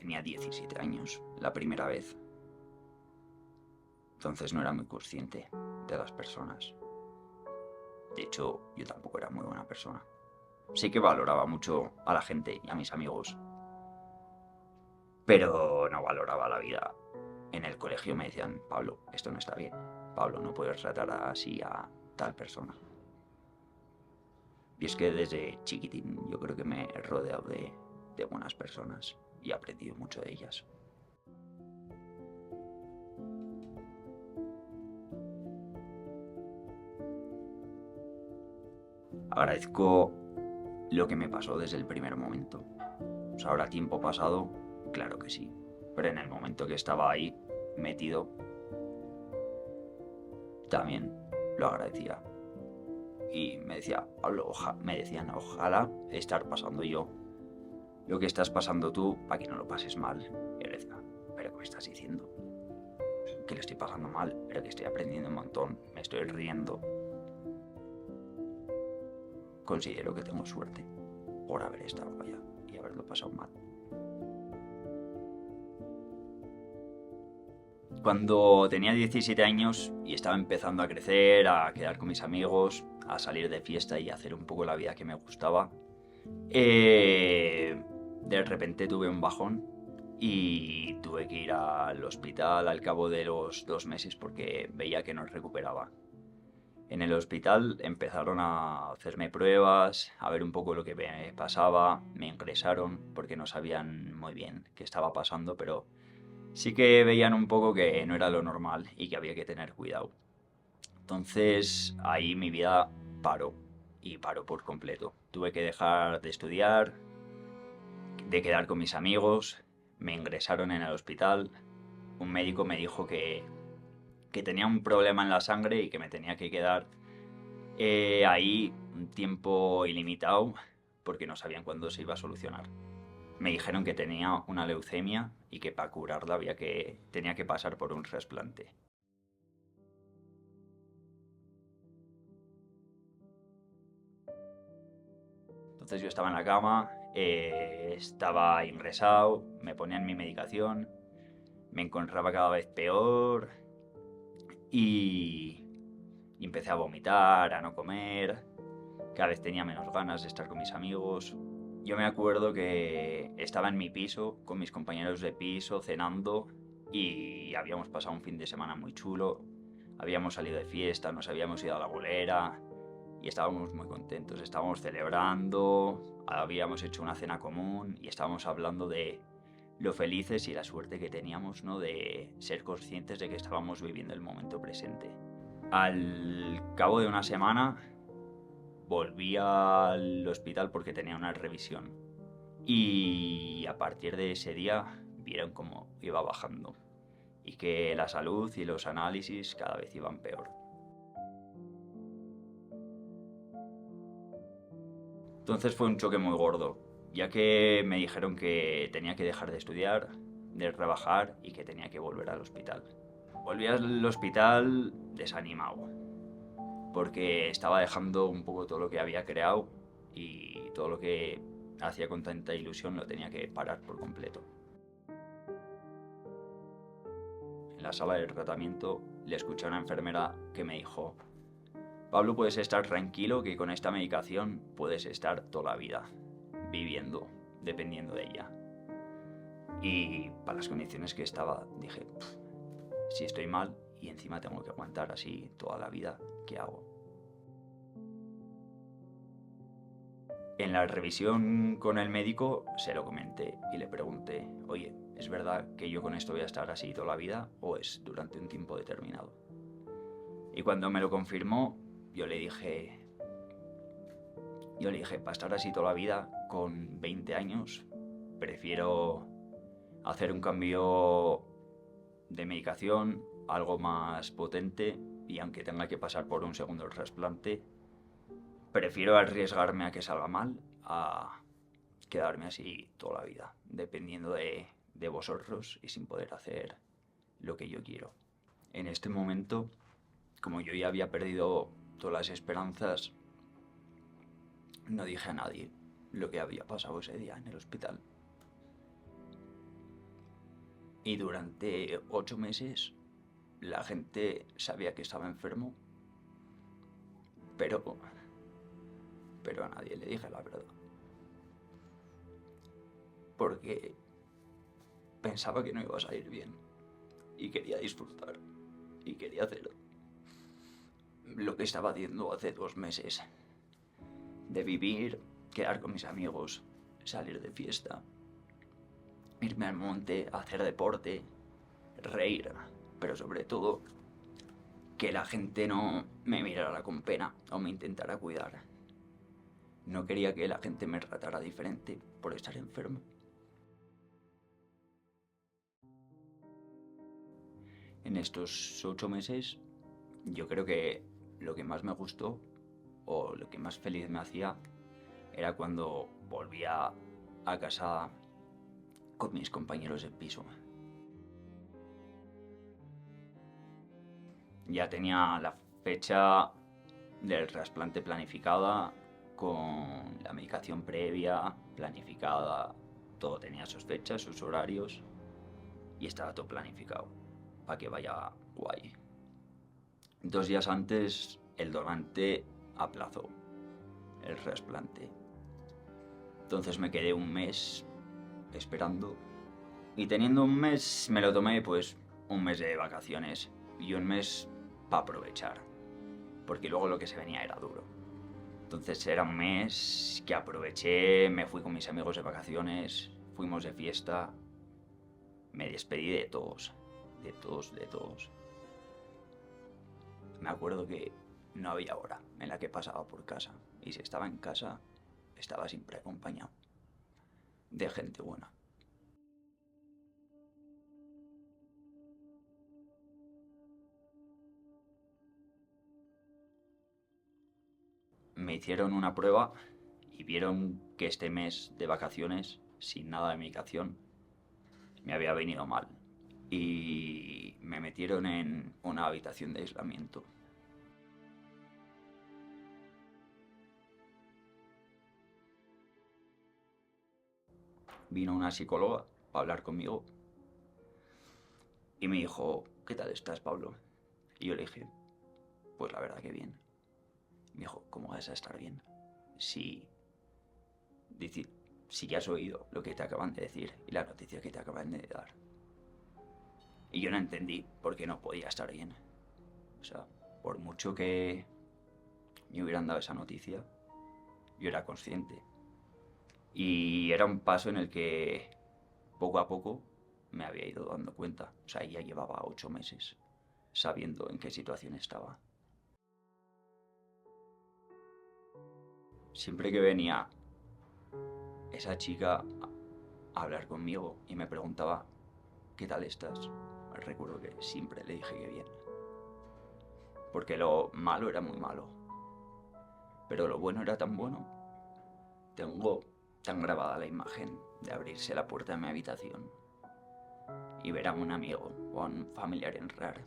Tenía 17 años, la primera vez. Entonces no era muy consciente de las personas. De hecho, yo tampoco era muy buena persona. Sí que valoraba mucho a la gente y a mis amigos, pero no valoraba la vida. En el colegio me decían, Pablo, esto no está bien. Pablo, no puedes tratar así a tal persona. Y es que desde chiquitín yo creo que me he rodeado de buenas personas y he aprendido mucho de ellas. Agradezco lo que me pasó desde el primer momento. O sea, ahora tiempo pasado, claro que sí. Pero en el momento que estaba ahí, metido, también lo agradecía. Y me decía, Pablo, me decían, ojalá estar pasando yo lo que estás pasando tú para que no lo pases mal. Y yo le decía, ¿pero qué me estás diciendo? Que lo estoy pasando mal, pero que estoy aprendiendo un montón, me estoy riendo. Considero que tengo suerte por haber estado allá y haberlo pasado mal. Cuando tenía 17 años y estaba empezando a crecer, a quedar con mis amigos, a salir de fiesta y a hacer un poco la vida que me gustaba, de repente tuve un bajón y tuve que ir al hospital al cabo de los 2 meses porque veía que no recuperaba. En el hospital empezaron a hacerme pruebas, a ver un poco lo que me pasaba, me ingresaron porque no sabían muy bien qué estaba pasando, pero sí que veían un poco que no era lo normal y que había que tener cuidado. Entonces ahí mi vida paró y paró por completo. Tuve que dejar de estudiar, de quedar con mis amigos, me ingresaron en el hospital, un médico me dijo que tenía un problema en la sangre y que me tenía que quedar ahí un tiempo ilimitado porque no sabían cuándo se iba a solucionar. Me dijeron que tenía una leucemia y que para curarla tenía que pasar por un trasplante. Entonces yo estaba en la cama, estaba ingresado, me ponían mi medicación, me encontraba cada vez peor y empecé a vomitar, a no comer, cada vez tenía menos ganas de estar con mis amigos. Yo me acuerdo que estaba en mi piso con mis compañeros de piso cenando y habíamos pasado un fin de semana muy chulo. Habíamos salido de fiesta, nos habíamos ido a la bolera y estábamos muy contentos. Estábamos celebrando, habíamos hecho una cena común y estábamos hablando de lo felices y la suerte que teníamos, ¿no? De ser conscientes de que estábamos viviendo el momento presente. Al cabo de una semana volví al hospital porque tenía una revisión y a partir de ese día vieron cómo iba bajando y que la salud y los análisis cada vez iban peor. Entonces fue un choque muy gordo, ya que me dijeron que tenía que dejar de estudiar, de trabajar y que tenía que volver al hospital. Volví al hospital desanimado, porque estaba dejando un poco todo lo que había creado y todo lo que hacía con tanta ilusión lo tenía que parar por completo. En la sala de tratamiento le escuché a una enfermera que me dijo: Pablo, puedes estar tranquilo que con esta medicación puedes estar toda la vida viviendo, dependiendo de ella. Y para las condiciones que estaba dije, si estoy mal y encima tengo que aguantar así toda la vida, ¿qué hago? En la revisión con el médico se lo comenté y le pregunté, oye, ¿es verdad que yo con esto voy a estar así toda la vida o es durante un tiempo determinado? Y cuando me lo confirmó, yo le dije, para estar así toda la vida, con 20 años, prefiero hacer un cambio de medicación, algo más potente, y aunque tenga que pasar por un segundo trasplante, prefiero arriesgarme a que salga mal a quedarme así toda la vida, dependiendo de vosotros y sin poder hacer lo que yo quiero. En este momento, como yo ya había perdido todas las esperanzas, no dije a nadie lo que había pasado ese día en el hospital. Y durante 8 meses la gente sabía que estaba enfermo, pero, pero a nadie le dije la verdad. Porque pensaba que no iba a salir bien. Y quería disfrutar. Y quería hacer lo que estaba haciendo hace 2 meses. De vivir, quedar con mis amigos, salir de fiesta, irme al monte, hacer deporte, reír, pero sobre todo que la gente no me mirara con pena o me intentara cuidar. No quería que la gente me tratara diferente por estar enfermo. En estos 8 meses, yo creo que lo que más me gustó o lo que más feliz me hacía era cuando volvía a casa con mis compañeros de piso. Ya tenía la fecha del trasplante planificada, con la medicación previa planificada, todo tenía sus fechas, sus horarios y estaba todo planificado para que vaya guay. 2 días antes, el donante aplazó el trasplante. Entonces me quedé un mes esperando y teniendo un mes me lo tomé pues un mes de vacaciones y un mes para aprovechar, porque luego lo que se venía era duro. Entonces era un mes que aproveché, me fui con mis amigos de vacaciones, fuimos de fiesta, me despedí de todos, de todos, de todos. Me acuerdo que no había hora en la que pasaba por casa, y si estaba en casa, estaba siempre acompañado de gente buena. Me hicieron una prueba y vieron que este mes de vacaciones, sin nada de medicación, me había venido mal. Y me metieron en una habitación de aislamiento. Vino una psicóloga a hablar conmigo y me dijo, ¿qué tal estás, Pablo? Y yo le dije, pues la verdad que bien. Me dijo, ¿cómo vas a estar bien? Si ya has oído lo que te acaban de decir y la noticia que te acaban de dar. Y yo no entendí por qué no podía estar bien. O sea, por mucho que me hubieran dado esa noticia, yo era consciente. Y era un paso en el que poco a poco me había ido dando cuenta. O sea, ya llevaba 8 meses sabiendo en qué situación estaba. Siempre que venía esa chica a hablar conmigo y me preguntaba, ¿qué tal estás? Recuerdo que siempre le dije que bien. Porque lo malo era muy malo. Pero lo bueno era tan bueno. Tengo tan grabada la imagen de abrirse la puerta de mi habitación y ver a un amigo o a un familiar entrar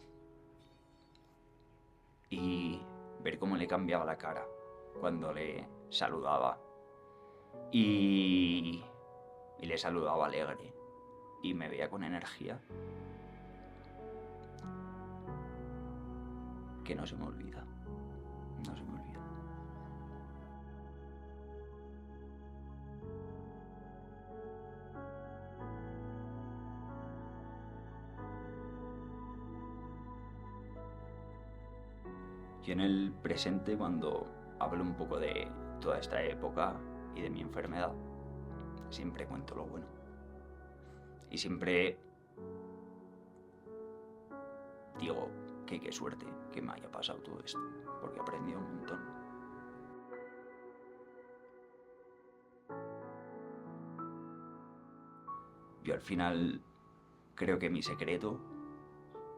y ver cómo le cambiaba la cara cuando le saludaba y le saludaba alegre y me veía con energía, que no se me olvida, no se me olvida. Yo en el presente, cuando hablo un poco de toda esta época y de mi enfermedad, siempre cuento lo bueno. Y siempre digo que qué suerte que me haya pasado todo esto, porque he aprendido un montón. Yo al final creo que mi secreto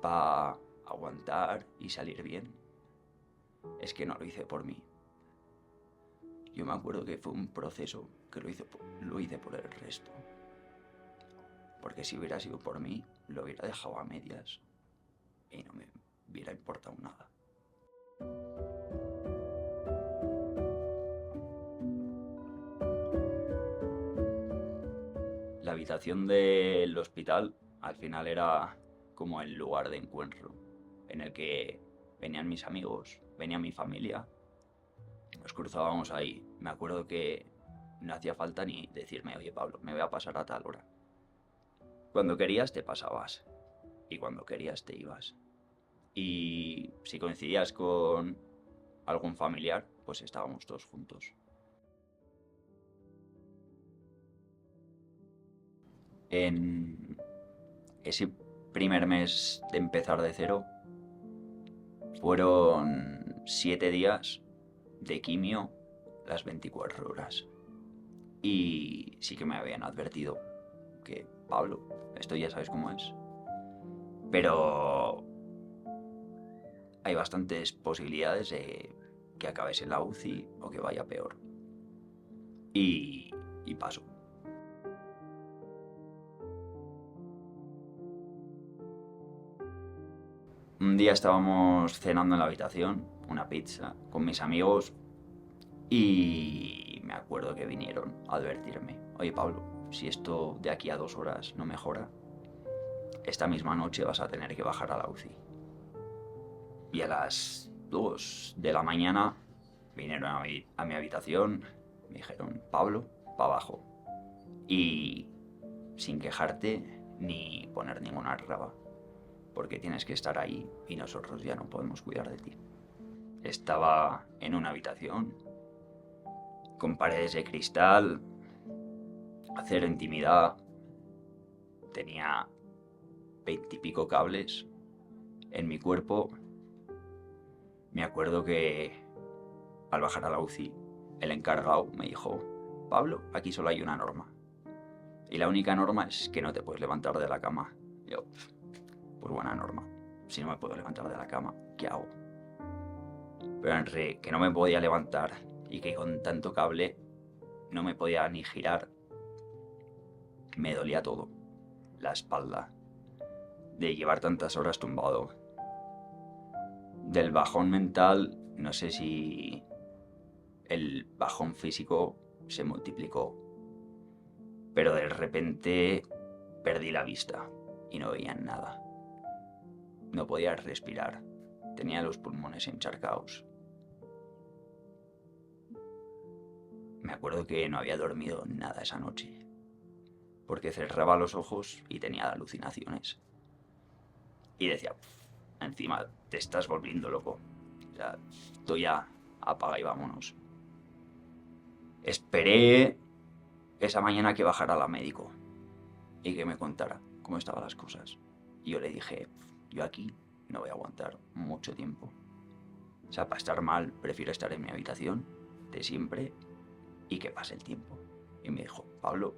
para aguantar y salir bien es que no lo hice por mí. Yo me acuerdo que fue un proceso que lo hice por el resto. Porque si hubiera sido por mí, lo hubiera dejado a medias y no me hubiera importado nada. La habitación del hospital Al final era como el lugar de encuentro en el que venían mis amigos, venía mi familia, nos cruzábamos ahí. Me acuerdo que no hacía falta ni decirme, oye Pablo, me voy a pasar a tal hora. Cuando querías te pasabas y cuando querías te ibas. Y si coincidías con algún familiar, pues estábamos todos juntos. En ese primer mes de empezar de cero, fueron 7 días de quimio las 24 horas. Y sí que me habían advertido que, Pablo, esto ya sabes cómo es. Pero hay bastantes posibilidades de que acabes en la UCI o que vaya peor. Y paso. Un día estábamos cenando en la habitación, una pizza, con mis amigos, y me acuerdo que vinieron a advertirme, oye Pablo, si esto de aquí a 2 horas no mejora, esta misma noche vas a tener que bajar a la UCI. Y a las 2 de la mañana vinieron a mi habitación, me dijeron, Pablo, para abajo. Y sin quejarte ni poner ninguna traba, porque tienes que estar ahí y nosotros ya no podemos cuidar de ti. Estaba en una habitación con paredes de cristal, cero intimidad, tenía 20 y pico cables en mi cuerpo. Me acuerdo que al bajar a la UCI, el encargado me dijo, Pablo, aquí solo hay una norma. Y la única norma es que no te puedes levantar de la cama. Yo, pues buena norma. Si no me puedo levantar de la cama, ¿qué hago? Pero entre que no me podía levantar y que con tanto cable no me podía ni girar, me dolía todo. La espalda, de llevar tantas horas tumbado. Del bajón mental, no sé si el bajón físico se multiplicó. Pero de repente perdí la vista y no veía nada. No podía respirar. Tenía los pulmones encharcados. Me acuerdo que no había dormido nada esa noche, porque cerraba los ojos y tenía alucinaciones. Y decía, encima te estás volviendo loco. O sea, esto ya apaga y vámonos. Esperé esa mañana que bajara la médico y que me contara cómo estaban las cosas. Y yo le dije, yo aquí no voy a aguantar mucho tiempo. O sea, para estar mal, prefiero estar en mi habitación de siempre y que pase el tiempo. Y me dijo, Pablo,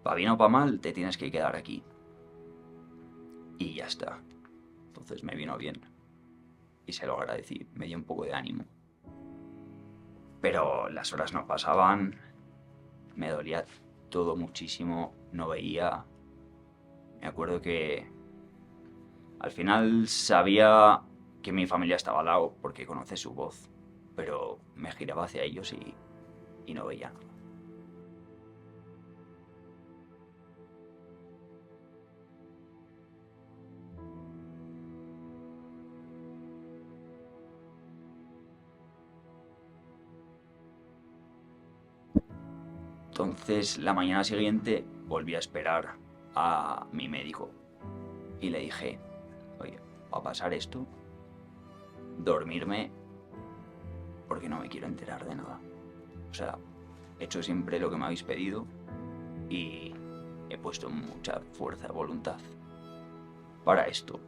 para bien o para mal, te tienes que quedar aquí. Y ya está. Entonces me vino bien. Y se lo agradecí, me dio un poco de ánimo. Pero las horas no pasaban, me dolía todo muchísimo, no veía. Me acuerdo que al final sabía que mi familia estaba al lado porque conoce su voz, pero me giraba hacia ellos y no veía nada. Entonces, la mañana siguiente volví a esperar a mi médico y le dije, oye, va a pasar esto, dormirme porque no me quiero enterar de nada. O sea, he hecho siempre lo que me habéis pedido y he puesto mucha fuerza de voluntad para esto,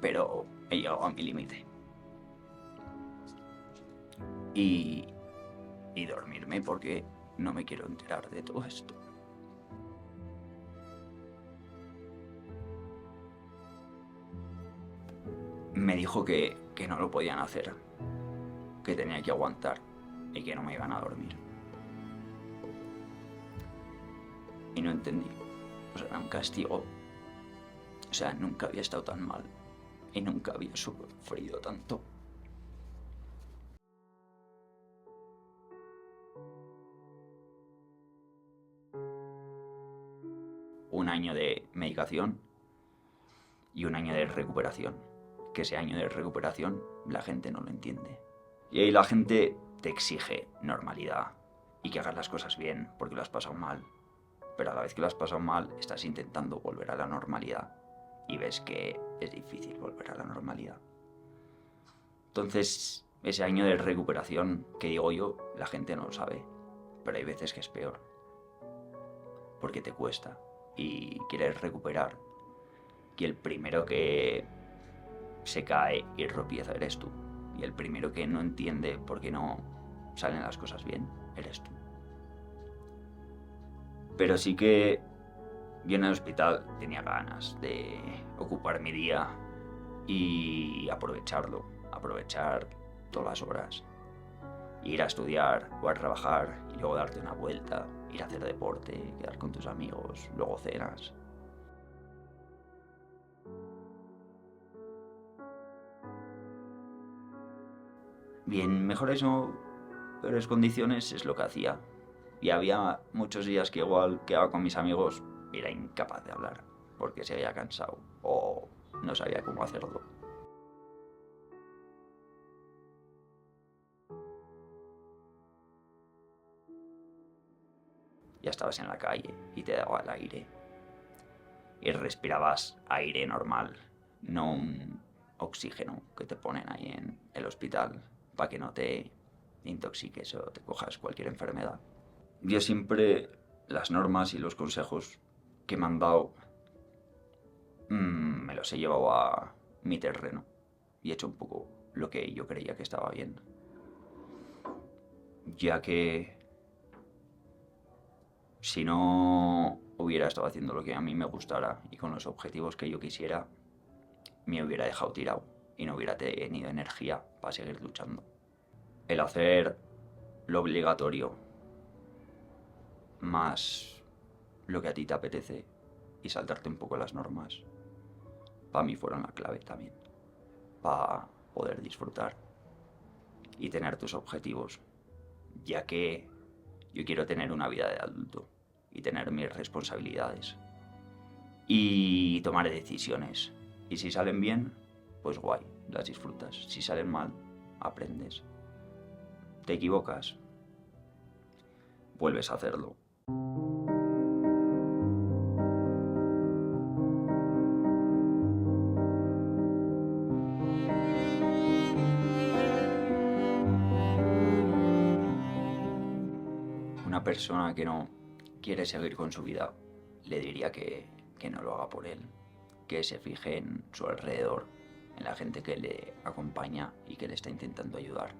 pero he llegado a mi límite. Y dormirme porque no me quiero enterar de todo esto. Me dijo que no lo podían hacer, que tenía que aguantar y que no me iban a dormir. Y no entendí. O sea, era un castigo. O sea, nunca había estado tan mal y nunca había sufrido tanto. un año de medicación y un año de recuperación. Que ese año de recuperación la gente no lo entiende. Y ahí la gente te exige normalidad y que hagas las cosas bien porque lo has pasado mal. Pero a la vez que lo has pasado mal, estás intentando volver a la normalidad y ves que es difícil volver a la normalidad. Entonces, ese año de recuperación que digo yo, la gente no lo sabe, pero hay veces que es peor. Porque te cuesta y quieres recuperar. Y el primero que se cae y tropieza eres tú. Y el primero que no entiende por qué no salen las cosas bien eres tú. Pero sí que yo en el hospital tenía ganas de ocupar mi día y aprovecharlo, aprovechar todas las horas. Ir a estudiar o a trabajar y luego darte una vuelta, ir a hacer deporte, quedar con tus amigos, luego cenas. Bien, mejores o peores condiciones es lo que hacía. Y había muchos días que igual quedaba con mis amigos y era incapaz de hablar porque se había cansado o no sabía cómo hacerlo. Ya estabas en la calle y te daba el aire. Y respirabas aire normal, no un oxígeno que te ponen ahí en el hospital para que no te intoxiques o te cojas cualquier enfermedad. Yo siempre las normas y los consejos que me han dado me los he llevado a mi terreno y he hecho un poco lo que yo creía que estaba bien. Ya que si no hubiera estado haciendo lo que a mí me gustara y con los objetivos que yo quisiera, me hubiera dejado tirado y no hubiera tenido energía para seguir luchando. El hacer lo obligatorio más lo que a ti te apetece y saltarte un poco las normas, para mí fueron la clave también, para poder disfrutar y tener tus objetivos, ya que yo quiero tener una vida de adulto y tener mis responsabilidades y tomar decisiones. Y si salen bien, pues guay, las disfrutas. Si salen mal, aprendes. Te equivocas, vuelves a hacerlo. Una persona que no quiere seguir con su vida, le diría que no lo haga por él, que se fije en su alrededor, en la gente que le acompaña y que le está intentando ayudar,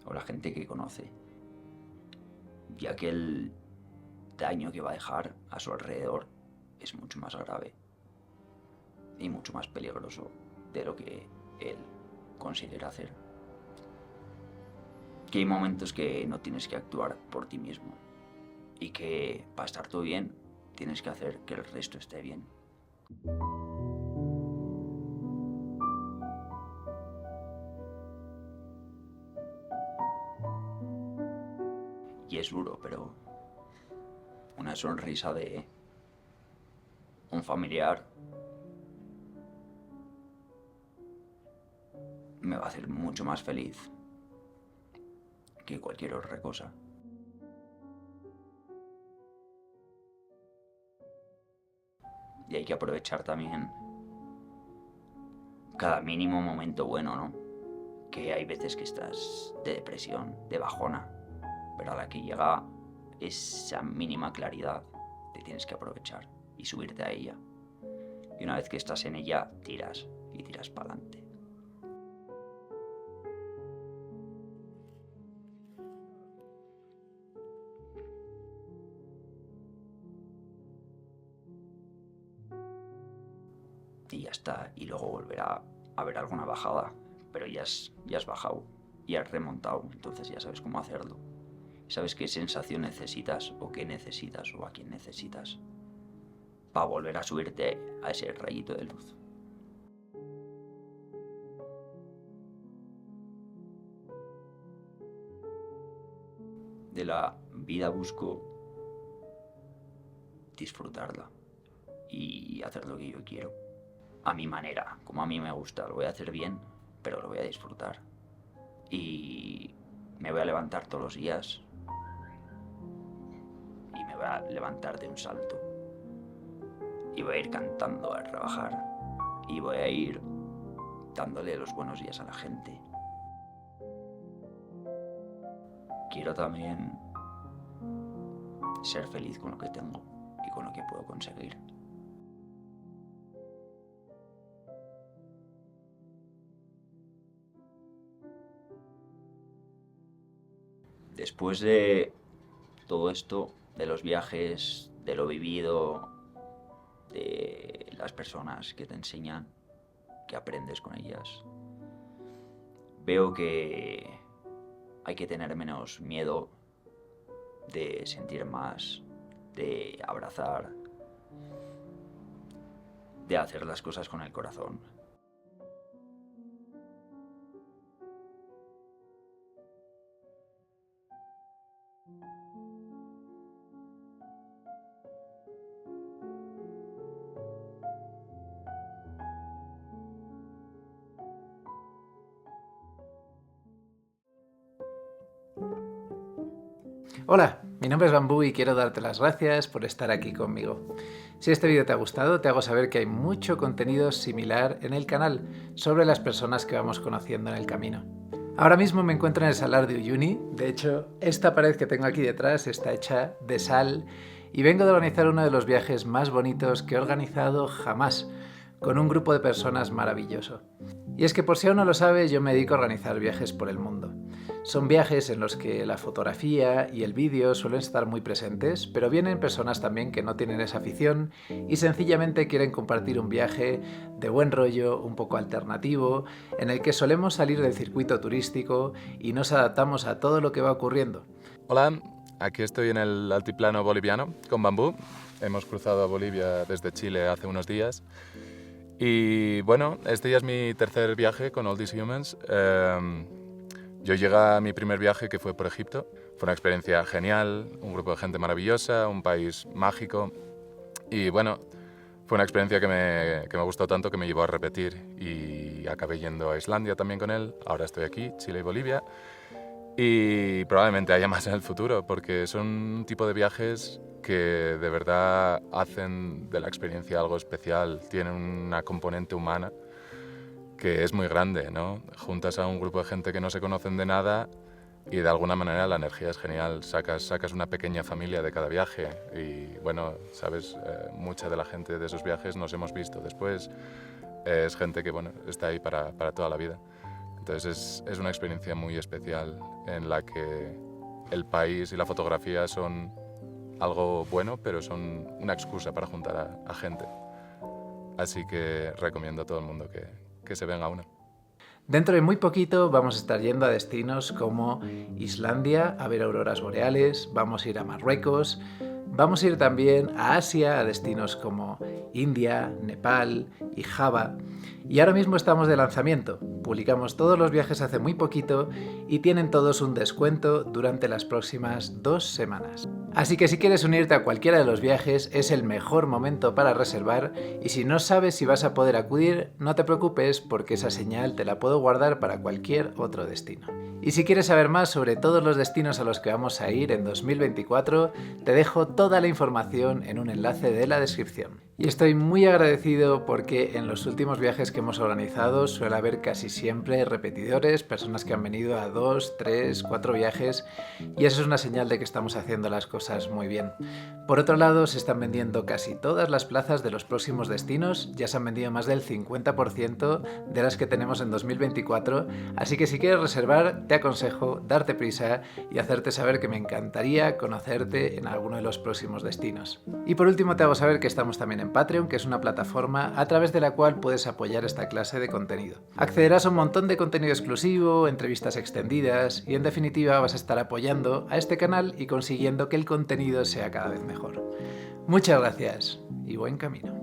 o la gente que conoce, ya que el daño que va a dejar a su alrededor es mucho más grave y mucho más peligroso de lo que él considera hacer. Que hay momentos que no tienes que actuar por ti mismo y que para estar todo bien tienes que hacer que el resto esté bien. Y es duro, pero una sonrisa de un familiar me va a hacer mucho más feliz que cualquier otra cosa. Y hay que aprovechar también cada mínimo momento bueno, ¿no? Que hay veces que estás de depresión, de bajona, pero a la que llega esa mínima claridad, te tienes que aprovechar y subirte a ella. Y una vez que estás en ella, tiras y tiras para adelante. Y ya está. Y luego volverá a haber alguna bajada, pero ya has bajado y has remontado, entonces ya sabes cómo hacerlo. Sabes qué sensación necesitas o qué necesitas o a quién necesitas para volver a subirte a ese rayito de luz. De la vida busco disfrutarla y hacer lo que yo quiero. A mi manera, como a mí me gusta. Lo voy a hacer bien, pero lo voy a disfrutar. Y me voy a levantar todos los días y me voy a levantar de un salto. Y voy a ir cantando al trabajar y voy a ir dándole los buenos días a la gente. Quiero también ser feliz con lo que tengo y con lo que puedo conseguir. Después de todo esto, de los viajes, de lo vivido, de las personas que te enseñan, que aprendes con ellas, veo que hay que tener menos miedo, de sentir más, de abrazar, de hacer las cosas con el corazón. Hola, mi nombre es Bambú y quiero darte las gracias por estar aquí conmigo. Si este vídeo te ha gustado, te hago saber que hay mucho contenido similar en el canal sobre las personas que vamos conociendo en el camino. Ahora mismo me encuentro en el Salar de Uyuni. De hecho, esta pared que tengo aquí detrás está hecha de sal y vengo de organizar uno de los viajes más bonitos que he organizado jamás, con un grupo de personas maravilloso. Y es que, por si aún no lo sabes, yo me dedico a organizar viajes por el mundo. Son viajes en los que la fotografía y el vídeo suelen estar muy presentes, pero vienen personas también que no tienen esa afición y sencillamente quieren compartir un viaje de buen rollo, un poco alternativo, en el que solemos salir del circuito turístico y nos adaptamos a todo lo que va ocurriendo. Hola, aquí estoy en el altiplano boliviano con Bambú. Hemos cruzado a Bolivia desde Chile hace unos días. Y bueno, este ya es mi tercer viaje con All These Humans. Yo llegué a mi primer viaje, que fue por Egipto. Fue una experiencia genial, un grupo de gente maravillosa, un país mágico. Y bueno, fue una experiencia que me gustó tanto que me llevó a repetir. Y acabé yendo a Islandia también con él. Ahora estoy aquí, Chile y Bolivia. Y probablemente haya más en el futuro, porque son un tipo de viajes que de verdad hacen de la experiencia algo especial. Tienen una componente humana que es muy grande, ¿no? Juntas a un grupo de gente que no se conocen de nada y de alguna manera la energía es genial. Sacas una pequeña familia de cada viaje y, bueno, sabes, mucha de la gente de esos viajes nos hemos visto después. Es gente que, bueno, está ahí para toda la vida. Entonces es una experiencia muy especial en la que el país y la fotografía son algo bueno, pero son una excusa para juntar a gente. Así que recomiendo a todo el mundo que se venga a una. Dentro de muy poquito vamos a estar yendo a destinos como Islandia a ver auroras boreales, vamos a ir a Marruecos, vamos a ir también a Asia, a destinos como India, Nepal y Java. Y ahora mismo estamos de lanzamiento. Publicamos todos los viajes hace muy poquito y tienen todos un descuento durante las próximas 2 semanas. Así que si quieres unirte a cualquiera de los viajes, es el mejor momento para reservar, y si no sabes si vas a poder acudir, no te preocupes porque esa señal te la puedo guardar para cualquier otro destino. Y si quieres saber más sobre todos los destinos a los que vamos a ir en 2024, te dejo toda la información en un enlace de la descripción. Y estoy muy agradecido porque en los últimos viajes que hemos organizado suele haber casi siempre repetidores, personas que han venido a 2, 3, 4 viajes, y eso es una señal de que estamos haciendo las cosas muy bien. Por otro lado, se están vendiendo casi todas las plazas de los próximos destinos, ya se han vendido más del 50% de las que tenemos en 2024, así que si quieres reservar, te aconsejo darte prisa y hacerte saber que me encantaría conocerte en alguno de los próximos destinos. Y por último te hago saber que estamos también en Patreon, que es una plataforma a través de la cual puedes apoyar esta clase de contenido. Accederás a un montón de contenido exclusivo, entrevistas extendidas y en definitiva vas a estar apoyando a este canal y consiguiendo que el contenido sea cada vez mejor. Muchas gracias y buen camino.